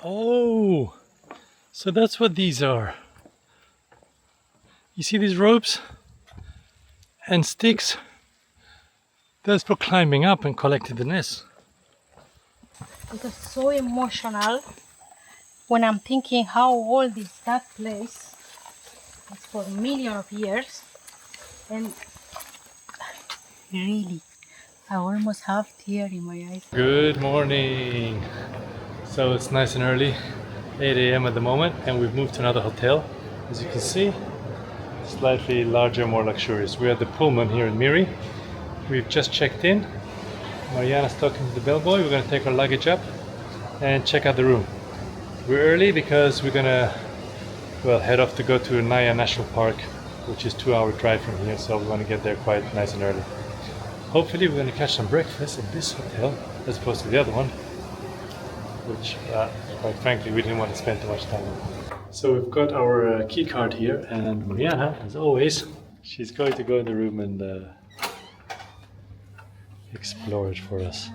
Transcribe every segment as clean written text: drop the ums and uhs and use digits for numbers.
Oh, so that's what these are. You see these ropes and sticks? That's for climbing up and collecting the nest. It was so emotional when I'm thinking how old is that place. It's for millions of years, and really, I almost have tear in my eyes. Good morning. So it's nice and early, 8 a.m. at the moment, and we've moved to another hotel. As you can see, slightly larger, more luxurious. We're at the Pullman here in Miri. We've just checked in. Mariana's talking to the bellboy. We're going to take our luggage up and check out the room. We're early because we're going to head off to go to Niah National Park, which is a 2-hour drive from here, so we want to get there quite nice and early. Hopefully we're going to catch some breakfast in this hotel as opposed to the other one, which quite frankly we didn't want to spend too much time on. So we've got our key card here, and Mariana, as always, she's going to go in the room and explore it for us.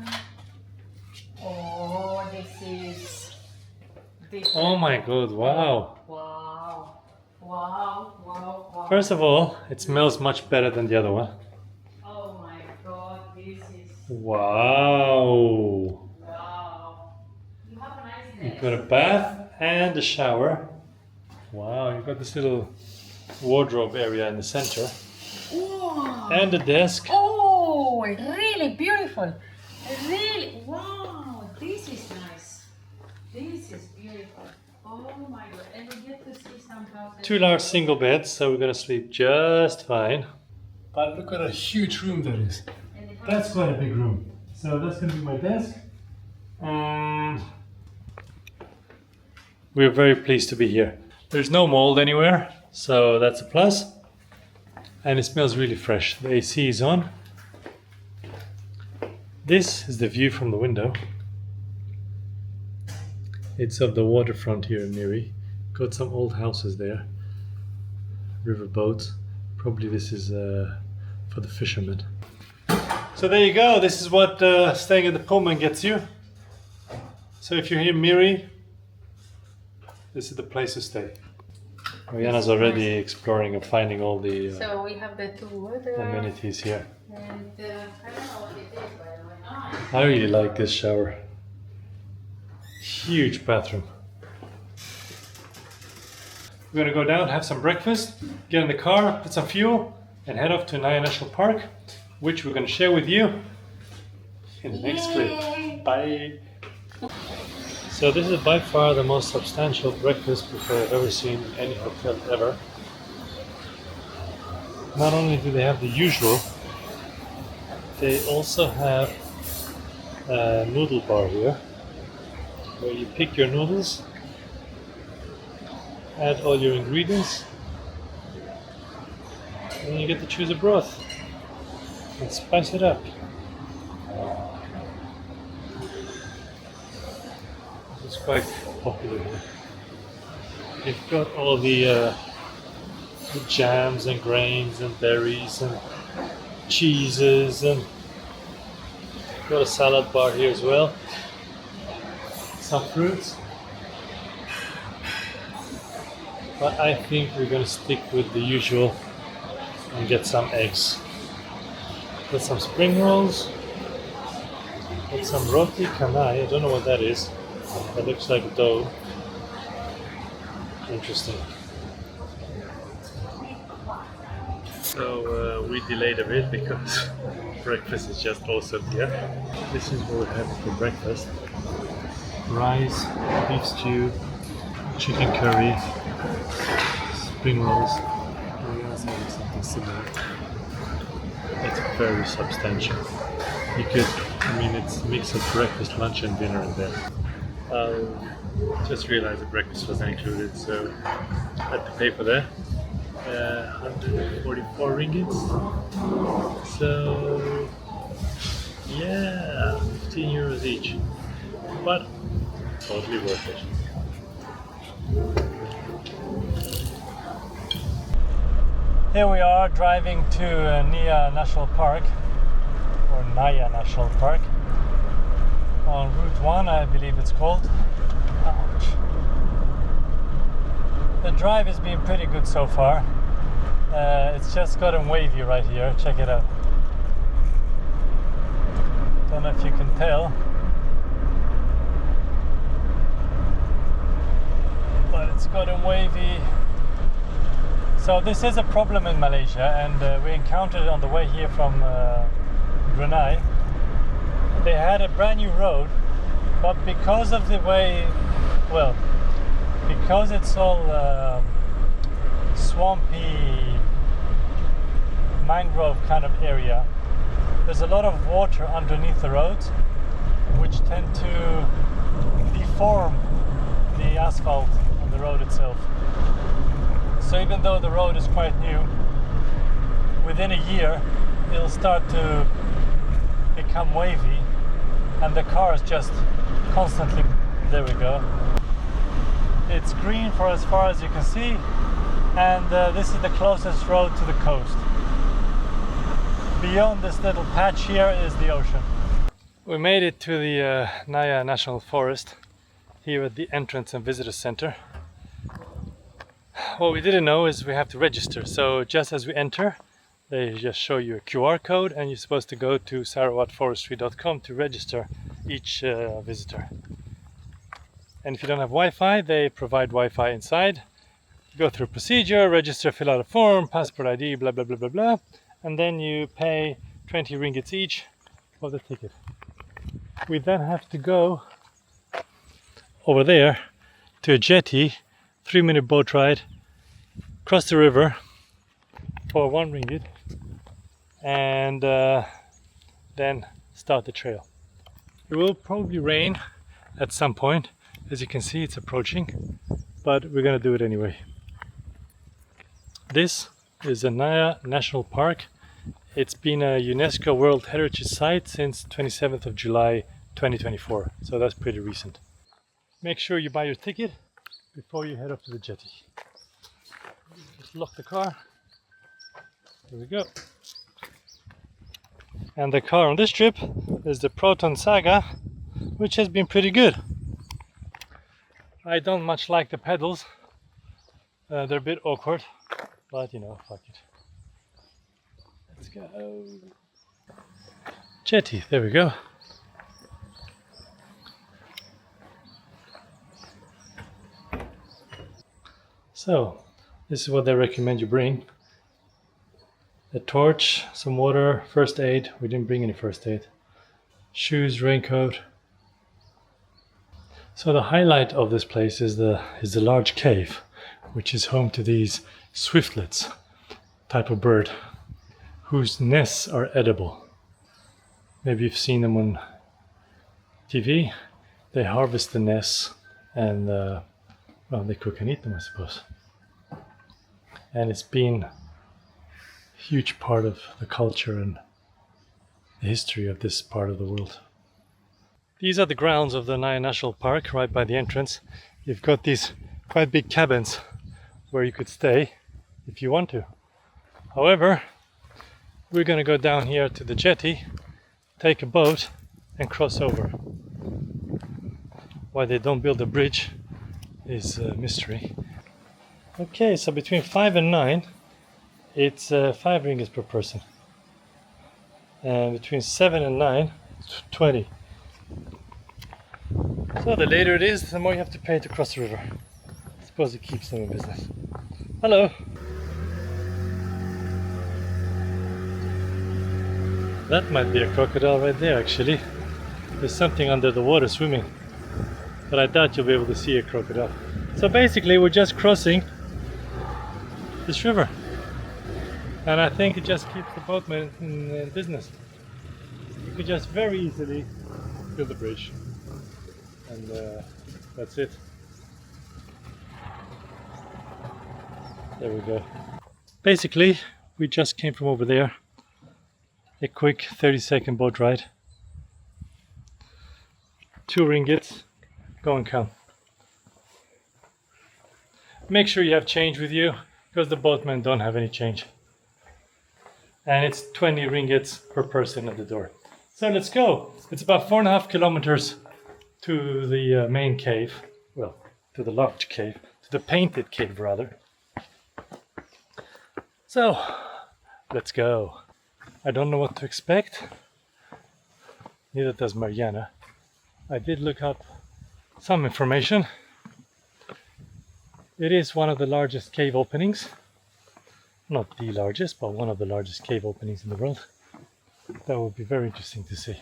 Oh, this is different. Oh my god, wow. Wow. Wow, wow, wow. First of all, it smells much better than the other one. Oh my god, this is... Wow. Wow. You have a nice You've nest. got a bath and a shower. Wow, you've got this little wardrobe area in the center. Wow. And a desk. Oh, really beautiful. Really, wow, this is nice. This is beautiful. Oh my god, and we get to see some houses. 2 large single beds, so we're gonna sleep just fine. But look what a huge room that is. That's quite a big room. So that's gonna be my desk. And we're very pleased to be here. There's no mold anywhere, so that's a plus. And it smells really fresh. The AC is on. This is the view from the window. It's of the waterfront here in Miri. Got some old houses there. River boats. Probably this is for the fishermen. So there you go. This is what staying at the Pullman gets you. So if you're here in Miri, this is the place to stay. Mariana's already exploring and finding all the So we have the two water amenities here. and I don't know what it is, by the way. I really like this shower. Huge bathroom. We're gonna go down, have some breakfast, get in the car, put some fuel, and head off to Niah National Park, which we're gonna share with you in the next clip. Bye! So this is by far the most substantial breakfast buffet I've ever seen in any hotel ever. Not only do they have the usual, they also have a noodle bar here, where you pick your noodles, add all your ingredients, and then you get to choose a broth and spice it up. This is quite popular here. You've got all the jams and grains and berries and cheeses, and got a salad bar here as well. Some fruits. But I think we're going to stick with the usual and get some eggs. Got some spring rolls. Got some roti canai. I don't know what that is. That looks like dough. Interesting. So we delayed a bit because breakfast is just awesome here. This is what we're having for breakfast. Rice, beef stew, chicken curry, spring rolls. We're also having something similar. It's very substantial. You could, it's a mix of breakfast, lunch and dinner in there. Just realized the breakfast wasn't included, so I had to pay for that. 144 ringgits. So yeah, 15 euros each. But totally worth it. Here we are driving to Niah National Park, or Niah National Park, on Route 1, I believe it's called. Ouch. drive has been pretty good so far. It's just gotten wavy right here. Check it out. Don't know if you can tell, but it's gotten wavy. So this is a problem in Malaysia, and we encountered it on the way here from Brunei. They had a brand new road, but because of the way, well, because it's all swampy mangrove kind of area, there's a lot of water underneath the roads, which tend to deform the asphalt on the road itself. So even though the road is quite new, within a year it'll start to become wavy, and the cars just constantly, there we go. It's green for as far as you can see, and this is the closest road to the coast. Beyond this little patch here is the ocean. We made it to the Niah National Forest here at the entrance and visitor center. What we didn't know is we have to register. So just as we enter, they just show you a QR code, and you're supposed to go to sarawakforestry.com to register each visitor. And if you don't have Wi-Fi, they provide Wi-Fi inside. You go through a procedure, register, fill out a form, passport ID, blah blah blah blah blah, and then you pay 20 ringgits each for the ticket. We then have to go over there to a jetty, 3-minute boat ride, cross the river for 1 ringgit, and then start the trail. It will probably rain at some point. As you can see, it's approaching, but we're gonna do it anyway. This is the Niah National Park. It's been a UNESCO World Heritage Site since 27th of July 2024, so that's pretty recent. Make sure you buy your ticket before you head up to the jetty. Just lock the car. Here we go. And the car on this trip is the Proton Saga, which has been pretty good. I don't much like the pedals. They're a bit awkward, but you know, fuck it. Let's go. Jetty, there we go. So, this is what they recommend you bring. A torch, some water, first aid. We didn't bring any first aid. Shoes, raincoat. So the highlight of this place is the large cave, which is home to these swiftlets type of bird, whose nests are edible. Maybe you've seen them on TV. They harvest the nests and well, they cook and eat them, I suppose. And it's been a huge part of the culture and the history of this part of the world. These are the grounds of the Niah National Park, right by the entrance. You've got these quite big cabins where you could stay if you want to. However, we're going to go down here to the jetty, take a boat and cross over. Why they don't build a bridge is a mystery. Okay, so between 5 and 9 it's 5 ringgits per person, and between 7 and 9 it's 20. So the later it is, the more you have to pay to cross the river. I suppose it keeps them in business. Hello! That might be a crocodile right there, actually. There's something under the water swimming, but I doubt you'll be able to see a crocodile. So basically we're just crossing this river, and I think it just keeps the boatmen in business. You could just very easily build a bridge, and that's it. There we go. Basically we just came from over there. A quick 30-second boat ride. 2 ringgits. Go and come. Make sure you have change with you, because the boatmen don't have any change. And it's 20 ringgits per person at the door. So let's go. It's about 4.5 kilometers to the main cave. Well, to the large cave, to the painted cave rather. So, let's go. I don't know what to expect. Neither does Mariana. I did look up some information. It is one of the largest cave openings. Not the largest, but one of the largest cave openings in the world. That would be very interesting to see.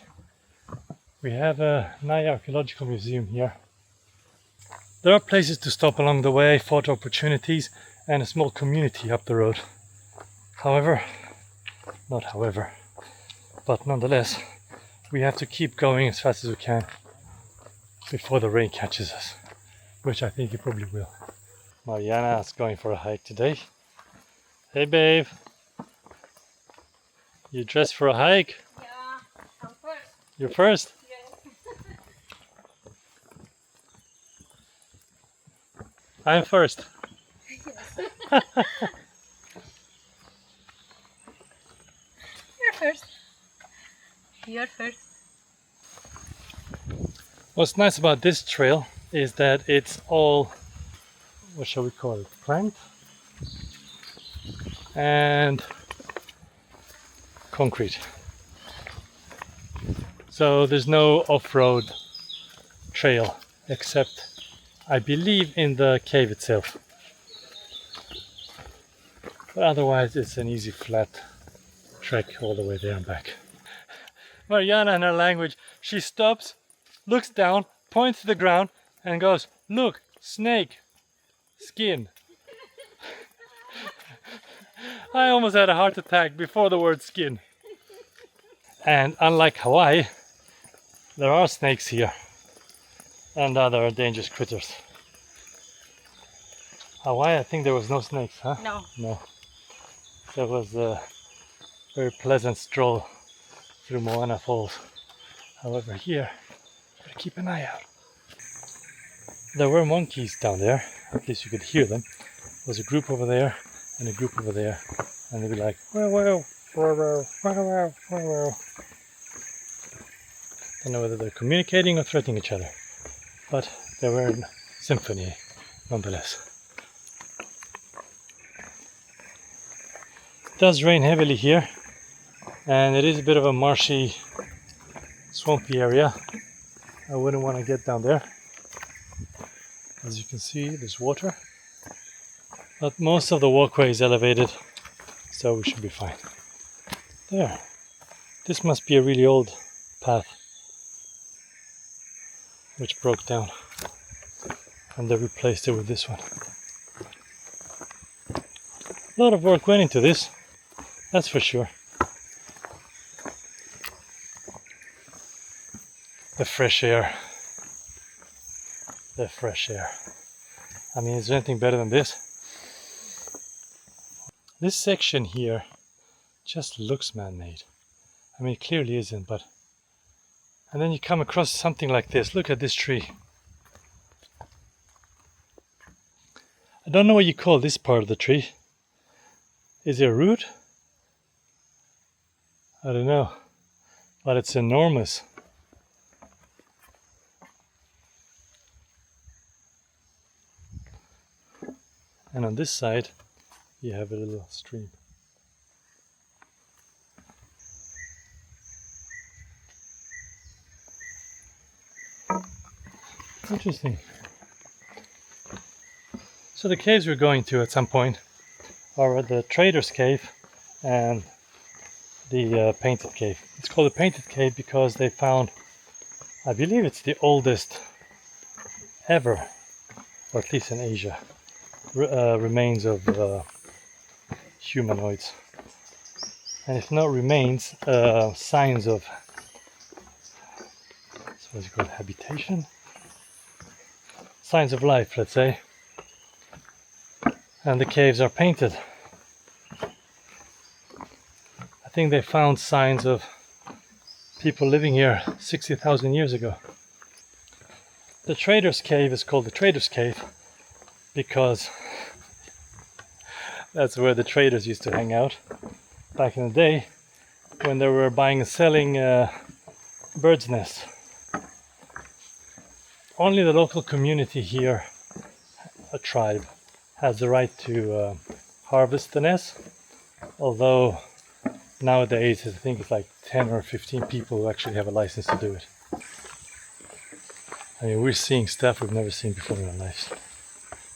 We have a Niah Archaeological Museum here. There are places to stop along the way, photo opportunities, and a small community up the road. But nonetheless, we have to keep going as fast as we can before the rain catches us, which I think it probably will. Mariana is going for a hike today. Hey babe, you dressed for a hike? Yeah, I'm first. You're first? Yes. I'm first. You're first. You're first. What's nice about this trail is that it's all, what shall we call it, planked and concrete. So there's no off-road trail except, I believe, in the cave itself. But otherwise it's an easy flat trek all the way there and back. Mariana, in her language, she stops, looks down, points to the ground and goes, "Look, snake, skin." I almost had a heart attack before the word skin. And unlike Hawaii, there are snakes here and other dangerous critters. Hawaii, I think there was no snakes, huh? No. No. That was a very pleasant stroll through Moana Falls. However, here, gotta keep an eye out. There were monkeys down there, at least you could hear them. There was a group over there and a group over there, and they'd be like, "Wow, wow, wow, wow, wow, wow, wow." Don't know whether they're communicating or threatening each other, but they were in symphony nonetheless. It does rain heavily here, and it is a bit of a marshy, swampy area. I wouldn't want to get down there. As you can see, there's water, but most of the walkway is elevated, so we should be fine. There. This must be a really old path which broke down, and they replaced it with this one. A lot of work went into this, that's for sure. The fresh air. The fresh air. I mean, is there anything better than this? This section here just looks man-made. I mean, it clearly isn't, but... And then you come across something like this. Look at this tree. I don't know what you call this part of the tree. Is it a root? I don't know. But it's enormous. And on this side, you have a little stream. Interesting. So the caves we're going to at some point are the Trader's Cave and the Painted Cave. It's called the Painted Cave because they found, I believe it's the oldest ever, or at least in Asia, remains of humanoids. And if not remains, signs of, what's it called, habitation? Signs of life, let's say. And the caves are painted. I think they found signs of people living here 60,000 years ago. The Trader's Cave is called the Trader's Cave because that's where the traders used to hang out back in the day when they were buying and selling birds' nests. Only the local community here a tribe has the right to harvest the nest, although nowadays I think it's like 10 or 15 people who actually have a license to do it. I mean, we're seeing stuff we've never seen before in our lives.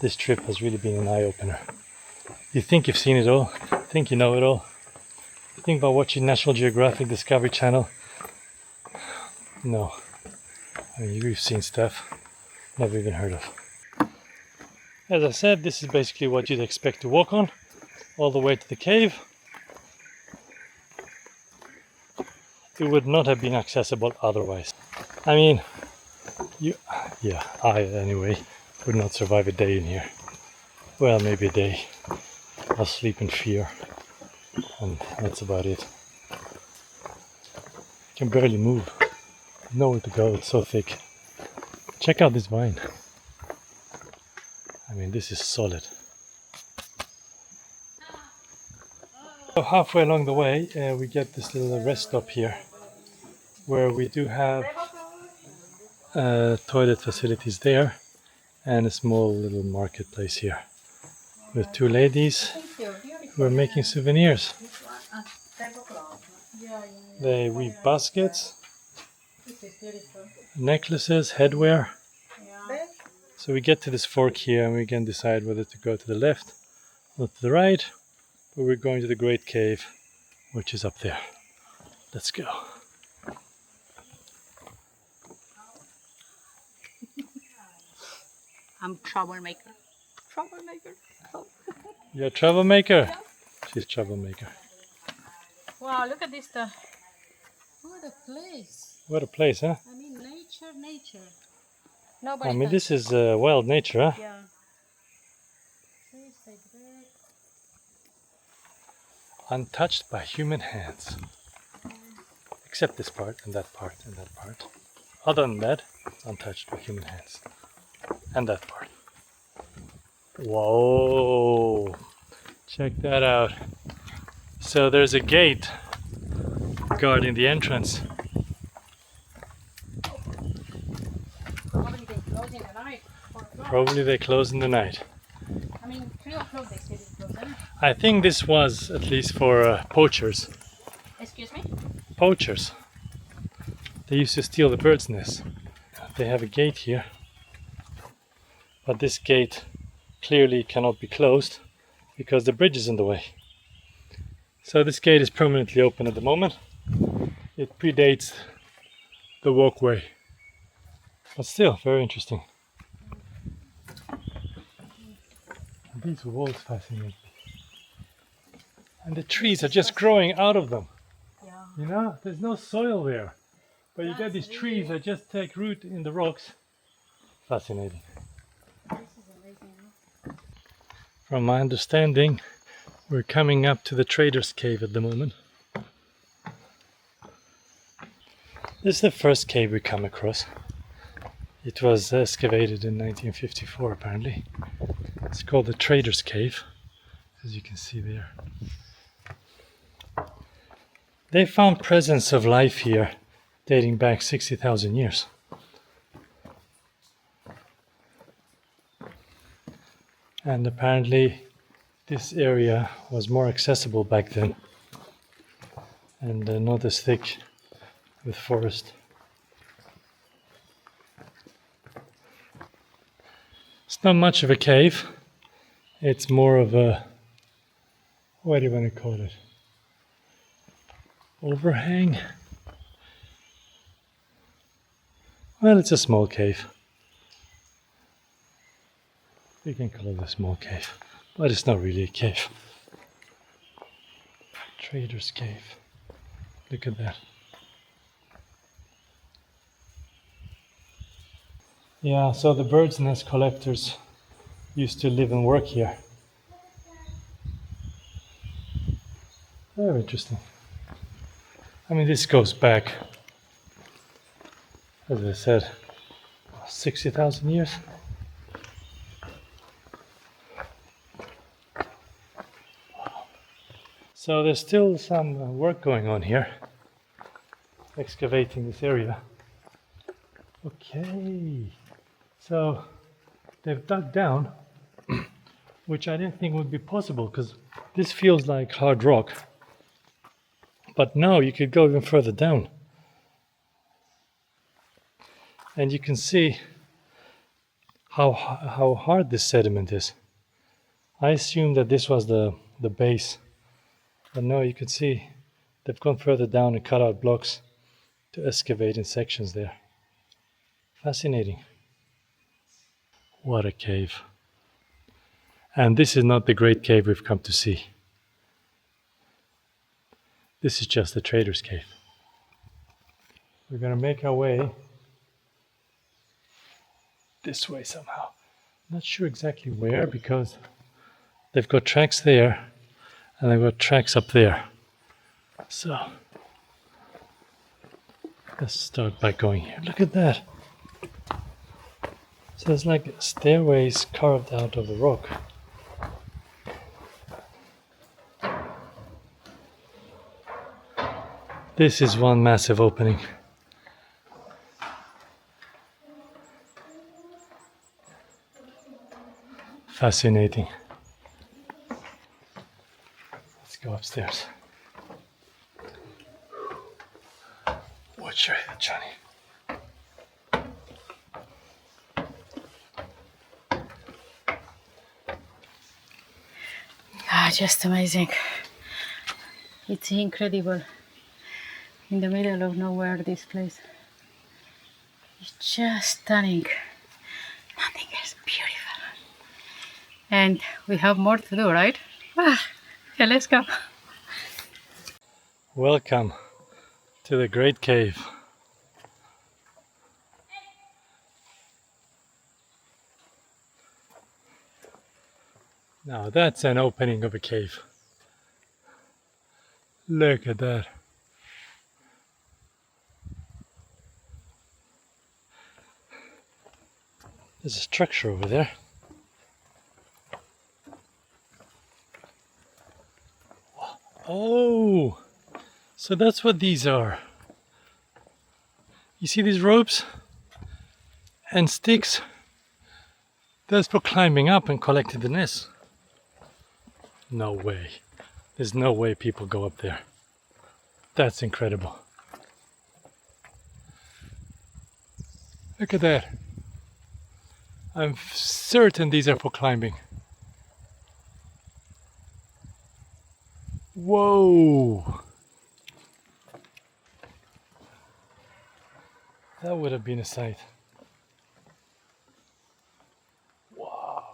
This trip has really been an eye-opener. You think you've seen it all, think you know it all. You think about watching National Geographic, Discovery Channel. No. I mean, you've seen stuff never even heard of. As I said, this is basically what you'd expect to walk on, all the way to the cave. It would not have been accessible otherwise. I mean, I anyway would not survive a day in here. Well, maybe a day. I'll sleep in fear, and that's about it. I can barely move. Nowhere to go, it's so thick. Check out this vine. I mean, this is solid. So halfway along the way, we get this little rest stop here, where we do have toilet facilities there, and a small little marketplace here, with two ladies who are making souvenirs. They weave baskets, necklaces, headwear. So we get to this fork here and we can decide whether to go to the left or to the right, but we're going to the Great Cave, which is up there. Let's go. I'm troublemaker. Troublemaker. You're a troublemaker? Yeah. She's a troublemaker. Wow, look at this. What a place. What a place, huh? I mean, nature. Nobody I mean, this is wild nature, huh? Yeah. Untouched by human hands. Except this part, and that part, and that part. Other than that, untouched by human hands. And that part. Whoa! Check that out. So there's a gate guarding the entrance. Probably they close in the night. I mean, 3 o'clock they said it closed, huh? I think this was at least for poachers. Excuse me? Poachers. They used to steal the birds' nests. They have a gate here. But this gate clearly cannot be closed because the bridge is in the way. So this gate is permanently open at the moment. It predates the walkway. But still, very interesting. These walls fascinate me. And the trees are just growing out of them. Yeah. You know, there's no soil there. But you get these trees that just take root in the rocks. Fascinating. This is amazing, huh? From my understanding, we're coming up to the Trader's Cave at the moment. This is the first cave we come across. It was excavated in 1954 apparently. It's called the Trader's Cave, as you can see there. They found presence of life here dating back 60,000 years. And apparently this area was more accessible back then and not as thick with forest. It's not much of a cave. It's more of a, what do you want to call it? Overhang? Well, it's a small cave. We can call it a small cave, but it's not really a cave. Trader's Cave. Look at that. Yeah, so the bird's nest collectors used to live and work here. Very interesting. I mean, this goes back, as I said, 60,000 years. So there's still some work going on here, excavating this area. Okay, so they've dug down which I didn't think would be possible because this feels like hard rock. But no, you could go even further down. And you can see how hard this sediment is. I assumed that this was the base. But no, you can see they've gone further down and cut out blocks to excavate in sections there. Fascinating. What a cave. And this is not the great cave we've come to see. This is just the Trader's Cave. We're gonna make our way this way somehow. Not sure exactly where because they've got tracks there and they've got tracks up there. So let's start by going here. Look at that. So there's like stairways carved out of the rock. This is one massive opening. Fascinating. Let's go upstairs. Watch your head, Johnny. Just amazing. It's incredible. In the middle of nowhere, this place. It's just stunning. Nothing is beautiful. And we have more to do, right? Yeah, let's go. Welcome to the Great Cave. Now that's an opening of a cave. Look at that. There's a structure over there. Oh, so that's what these are. You see these ropes and sticks? That's for climbing up and collecting the nests. No way. There's no way people go up there. That's incredible. Look at that. I'm certain these are for climbing. Whoa! That would have been a sight. Wow.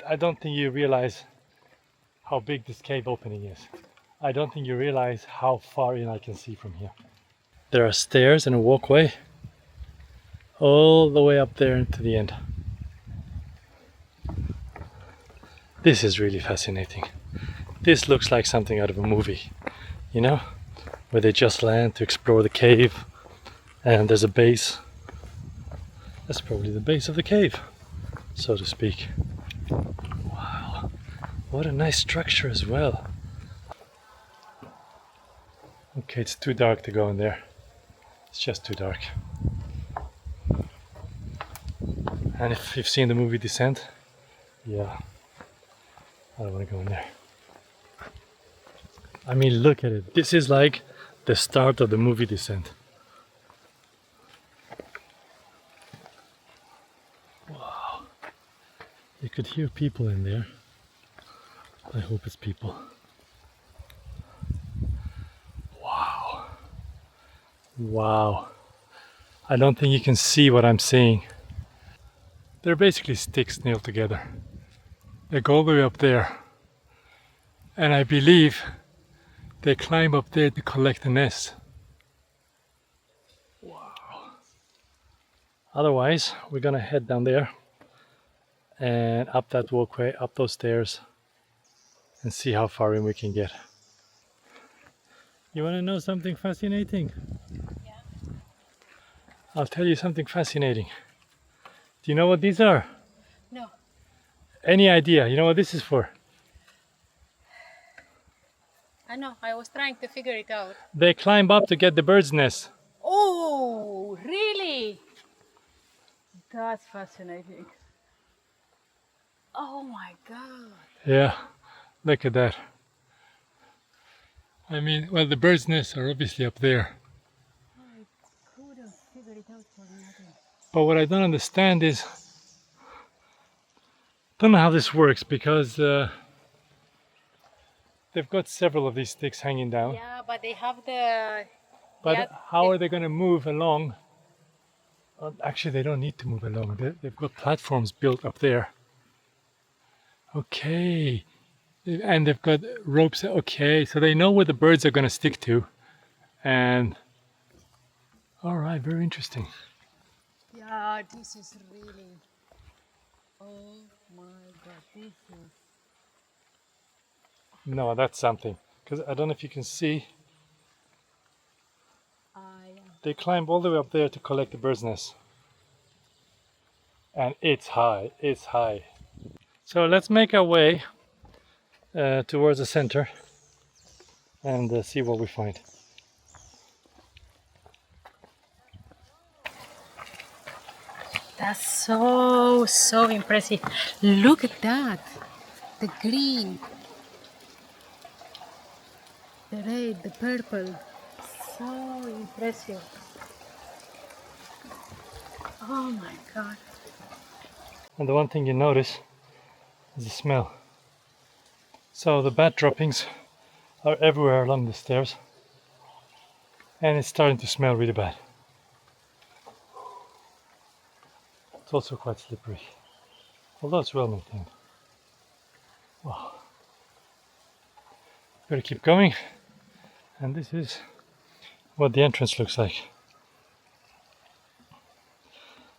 I don't think you realize how big this cave opening is. I don't think you realize how far in I can see from here. There are stairs and a walkway all the way up there to the end. This is really fascinating. This looks like something out of a movie, you know, where they just land to explore the cave and there's a base. That's probably the base of the cave, so to speak. Wow, what a nice structure as well. Okay, it's too dark to go in there. It's just too dark. And if you've seen the movie Descent, yeah, I don't want to go in there. I mean, look at it. This is like the start of the movie Descent. Wow. You could hear people in there. I hope it's people. Wow. Wow. I don't think you can see what I'm seeing. They're basically sticks nailed together. They go all the way up there. And I believe they climb up there to collect the nest. Wow. Otherwise, we're gonna head down there and up that walkway, up those stairs, and see how far in we can get. You wanna know something fascinating? Yeah. I'll tell you something fascinating. Do you know what these are? No. Any idea? You know what this is for? I know, I was trying to figure it out. They climb up to get the bird's nest. Oh, really? That's fascinating. Oh my God. Yeah, look at that. I mean, well, the bird's nests are obviously up there. I couldn't figure it out for nothing. But what I don't understand is, don't know how this works because they've got several of these sticks hanging down. Yeah, but they have the. But how are they going to move along? Actually, they don't need to move along. They've got platforms built up there. Okay. And they've got ropes. Okay, so they know where the birds are going to stick to. And all right, very interesting. Yeah, this is really. Oh my God, this is. No, that's something. Because I don't know if you can see. They climb all the way up there to collect the bird's nest. And it's high, it's high. So let's make our way towards the center and see what we find. That's so impressive. Look at that. The green, the red, the purple. So impressive. Oh my God. And the one thing you notice is the smell. So the bat droppings are everywhere along the stairs. And it's starting to smell really bad. It's also quite slippery. Although it's well maintained. Wow. Gotta keep going. And this is what the entrance looks like.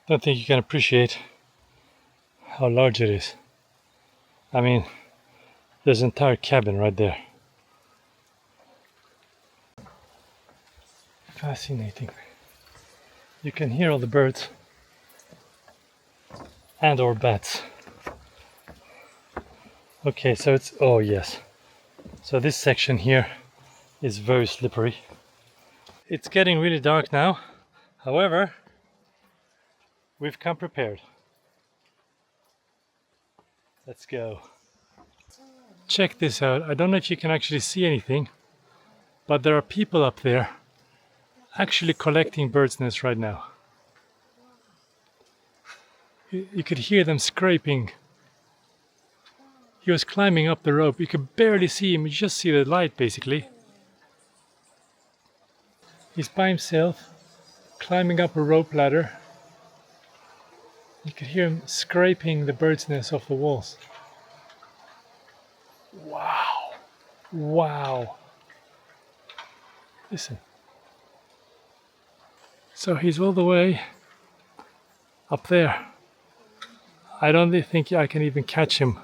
Don't think you can appreciate how large it is. I mean, there's an entire cabin right there. Fascinating. You can hear all the birds and or bats. Okay, so it's, oh yes. So this section here is very slippery. It's getting really dark now. However, we've come prepared. Let's go. Check this out. I don't know if you can actually see anything, but there are people up there actually collecting birds' nests right now. You could hear them scraping. He was climbing up the rope. You could barely see him. You just see the light, basically. He's by himself, climbing up a rope ladder. You could hear him scraping the bird's nest off the walls. Wow. Wow. Listen. So he's all the way up there. I don't think I can even catch him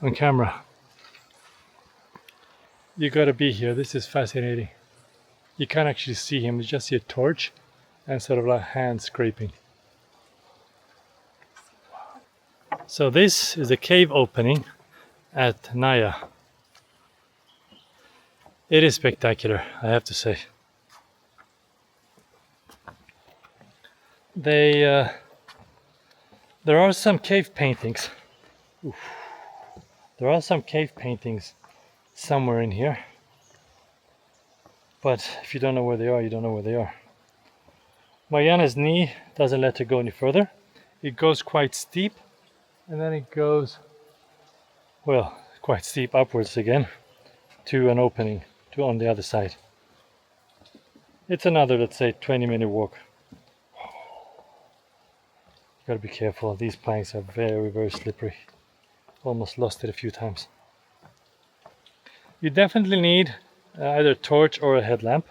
on camera. You gotta be here. This is fascinating. You can't actually see him. You just see a torch and sort of like hand scraping. So this is a cave opening at Niah. It is spectacular, I have to say. There are some cave paintings. Oof. There are some cave paintings somewhere in here. But if you don't know where they are, you don't know where they are. Mariana's knee doesn't let her go any further. It goes quite steep, and then it goes, well, quite steep upwards again to an opening on the other side. It's another, let's say, 20-minute walk. You gotta be careful. These planks are very, very slippery. Almost lost it a few times. You definitely need either a torch or a headlamp.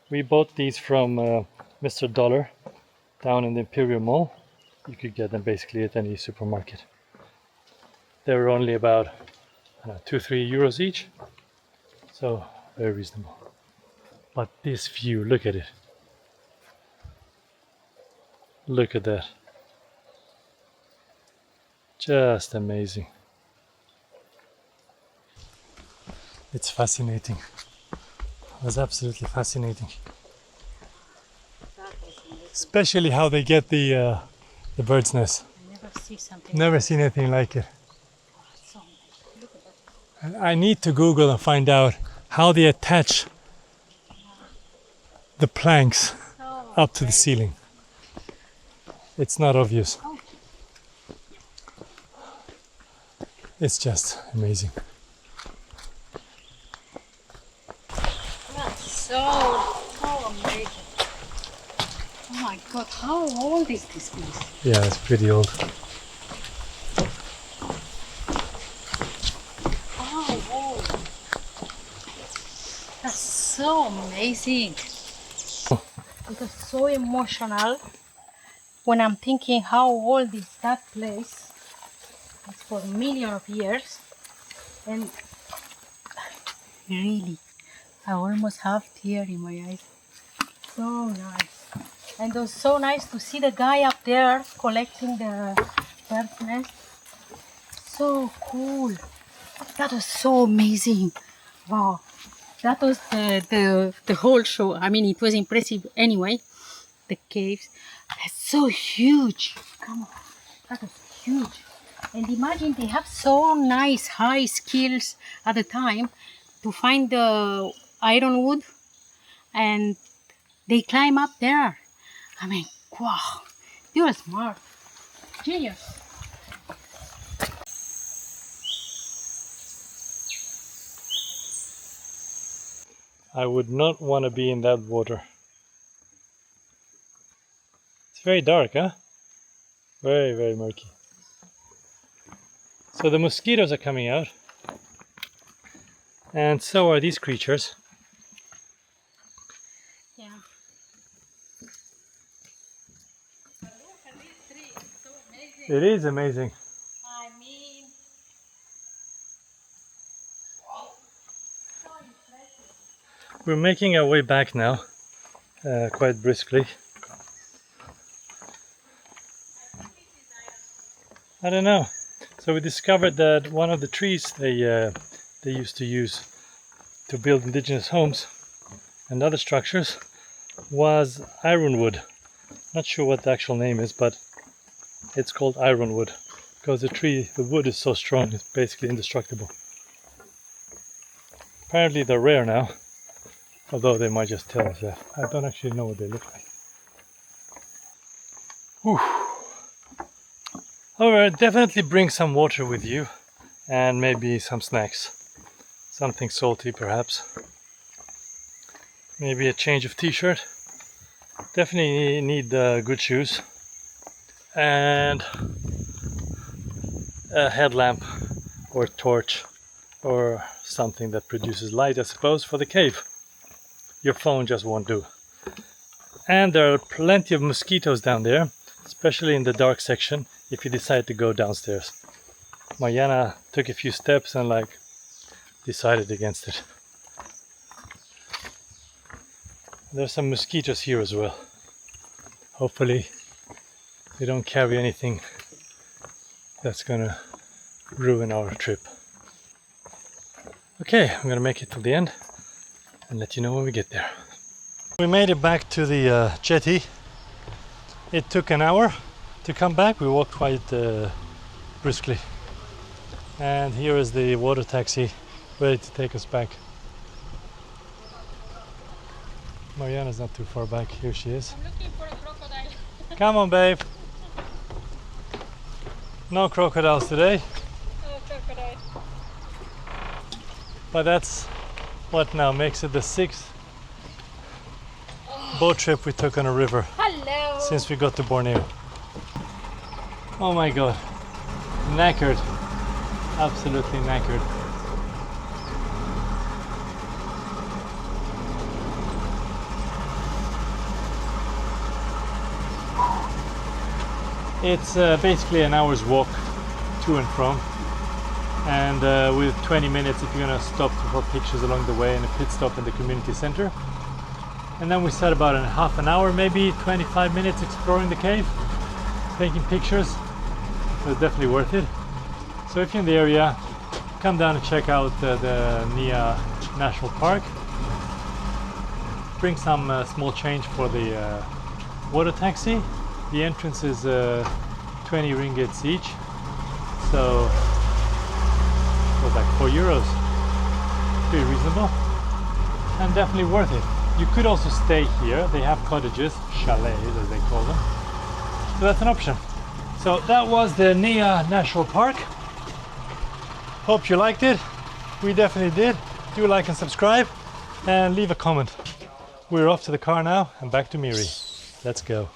We bought these from Mr. Dollar down in the Imperial Mall. You could get them basically at any supermarket. They were only about 2-3 euros each, so very reasonable. But this view, look at it. Look at that. Just amazing. It's fascinating. It was absolutely fascinating. Especially how they get the bird's nest. I never see something. Never seen anything like it. So nice. Look at that. And I need to Google and find out how they attach the planks So up to the ceiling. It's not obvious. Oh. It's just amazing. That's so amazing. Oh my god, how old is this place? Yeah, it's pretty old. How old? That's so amazing. It was so emotional when I'm thinking how old is that place. It's for millions of years. And really, I almost have tears in my eyes. So nice. And it was so nice to see the guy up there collecting the bird's nest. So cool. That was so amazing. Wow. That was the whole show. I mean, it was impressive anyway. The caves. That's so huge. Come on. That was huge. And imagine they have so nice high skills at the time to find the ironwood, and they climb up there. I mean, wow, you're smart. Genius. I would not want to be in that water. It's very dark, huh? Very, very murky. So the mosquitoes are coming out. And so are these creatures. Yeah. But look at this tree. It's so amazing. It is amazing. I mean, so impressive. We're making our way back now, quite briskly. I don't know. So we discovered that one of the trees they used to use to build indigenous homes and other structures was ironwood. Not sure what the actual name is, but it's called ironwood because the wood is so strong, it's basically indestructible. Apparently they're rare now, although they might just tell us that. I don't actually know what they look like. Whew. However, definitely bring some water with you and maybe some snacks. Something salty perhaps. Maybe a change of t-shirt. Definitely need good shoes. And a headlamp or torch or something that produces light, I suppose, for the cave. Your phone just won't do. And there are plenty of mosquitoes down there, especially in the dark section if you decide to go downstairs. Mariana took a few steps and decided against it. There's some mosquitoes here as well. Hopefully they don't carry anything that's gonna ruin our trip. Okay, I'm gonna make it till the end and let you know when we get there. We made it back to the jetty. It took an hour to come back. We walked quite briskly. And here is the water taxi ready to take us back. Mariana's not too far back. Here she is. I'm looking for a crocodile. Come on, babe. No crocodiles today. Oh, crocodile. But that's what now makes it the 6th boat trip we took on a river Hello. since we got to Borneo. Oh my god. Knackered. Absolutely knackered. It's basically an hour's walk to and from, and with 20 minutes if you're gonna stop for pictures along the way and a pit stop in the community center. And then we sat about in half an hour, maybe 25 minutes exploring the cave, taking pictures. It was definitely worth it. So if you're in the area, come down and check out the Niah National Park. Bring some small change for the water taxi. The entrance is 20 ringgits each, so it was like €4. Pretty reasonable and definitely worth it. You could also stay here. They have cottages, chalets as they call them, so that's an option. So that was the Niah National Park. Hope you liked it. We definitely did. Do like and subscribe and leave a comment. We're off to the car now and back to Miri. Let's go.